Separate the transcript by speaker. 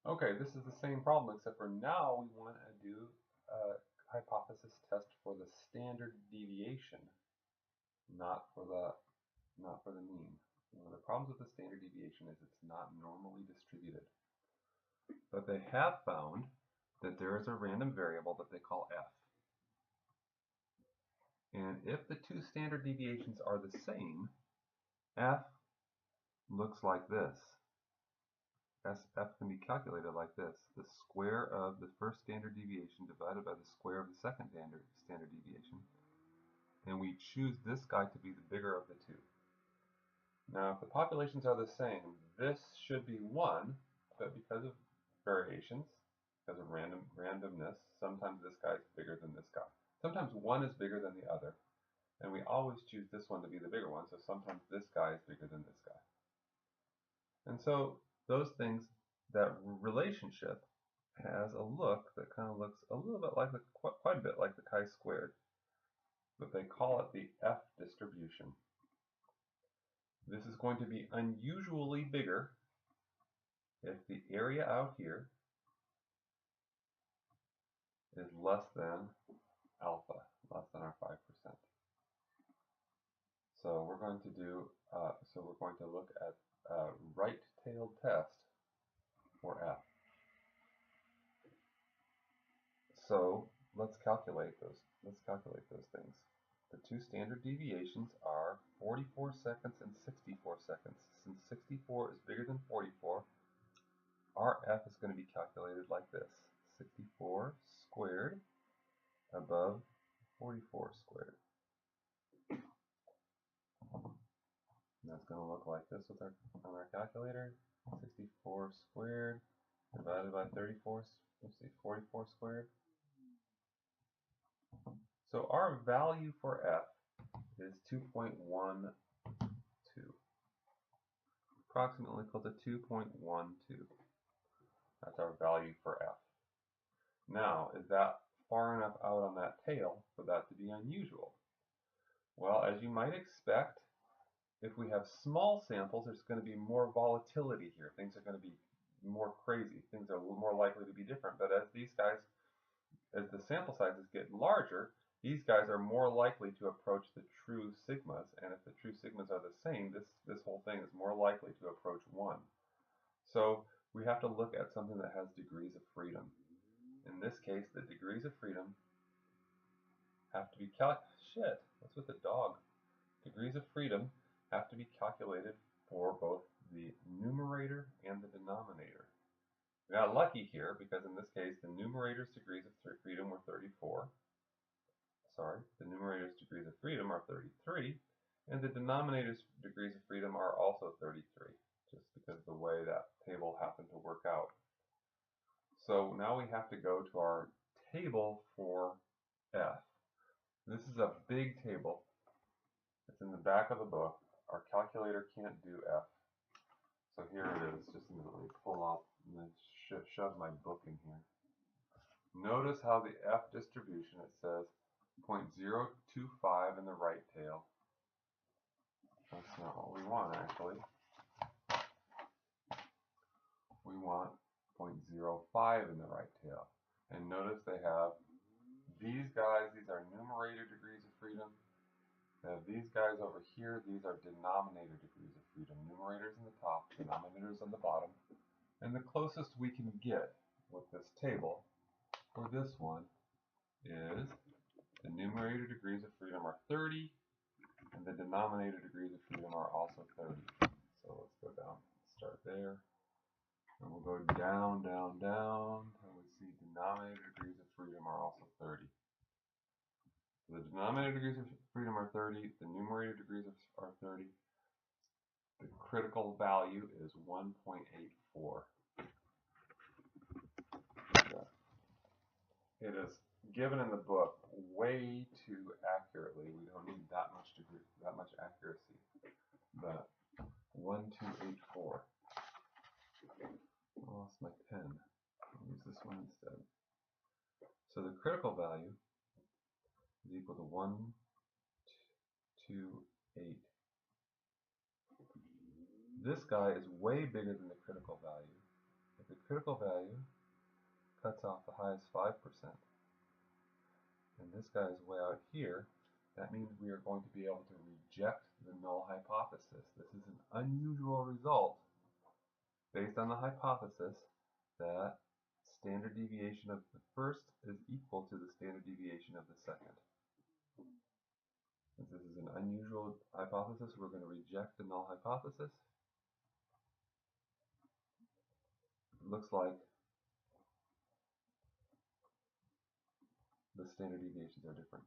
Speaker 1: Okay, this is the same problem, except for now we want to do a hypothesis test for the standard deviation, not for the mean. One of the problems with the standard deviation is it's not normally distributed. But they have found that there is a random variable that they call f. And if the two standard deviations are the same, f looks like this. F can be calculated like this: the square of the first standard deviation divided by the square of the second standard deviation. And we choose this guy to be the bigger of the two. Now, if the populations are the same, this should be 1, but because of variations, because of randomness, sometimes this guy is bigger than this guy. Sometimes one is bigger than the other, and we always choose this one to be the bigger one, so sometimes this guy is bigger than this guy. And so those things, that relationship has a look that kind of looks a little bit like quite a bit like the chi-squared, but they call it the F distribution. This is going to be unusually bigger if the area out here is less than alpha, less than our 5%. So we're going to do, we're going to look at a right-tailed test for F. So let's calculate those things. The two standard deviations are 44 seconds and 64 seconds. Since 64 is bigger than 44, our F is going to be calculated like this: 64 squared above 44 squared. And that's going to look like this on our calculator: 64 squared divided by 44 squared. So our value for F is 2.12, approximately equal to 2.12. That's our value for F. Now, is that far enough out on that tail for that to be unusual? Well, as you might expect, if we have small samples, there's going to be more volatility here. Things are going to be more crazy. Things are more likely to be different. But as the sample sizes get larger, these guys are more likely to approach the true sigmas, and if the true sigmas are the same, this whole thing is more likely to approach 1. So we have to look at something that has degrees of freedom. In this case, the degrees of freedom have to be calculated. What's with the dog? Degrees of freedom have to be calculated for both the numerator and the denominator. We got lucky here because in this case the numerator's degrees of freedom were 34. Sorry, the numerator's degrees of freedom are 33, and the denominator's degrees of freedom are also 33, just because of the way that table happened to work out. So now we have to go to our table for F. This is a big table. It's in the back of the book. Our calculator can't do F. So here it is. Just a minute, let me pull off and shove my book in here. Notice how the F distribution, it says 0.025 in the right tail. That's not what we want, actually. We want 0.05 in the right tail. And notice they have these guys, these are numerator degrees of freedom. They have these guys over here, these are denominator degrees of freedom. Numerators in the top, denominators on the bottom. And the closest we can get with this table for this one is the numerator degrees of freedom are 30, and the denominator degrees of freedom are also 30. So let's go down, start there. And we'll go down, down, down, and we see denominator degrees of freedom are also 30. So the denominator degrees of freedom are 30, the numerator degrees are 30. The critical value is 1.84. It is given in the book way too accurately. We don't need that much accuracy. But 1284. I lost my pen. I'll use this one instead. So the critical value is equal to 128. This guy is way bigger than the critical value. if the critical value cuts off the highest 5%, and this guy is way out here, that means we are going to be able to reject the null hypothesis. This is an unusual result based on the hypothesis that standard deviation of the first is equal to the standard deviation of the second. Since this is an unusual hypothesis, we're going to reject the null hypothesis. It looks like the standard deviations are different.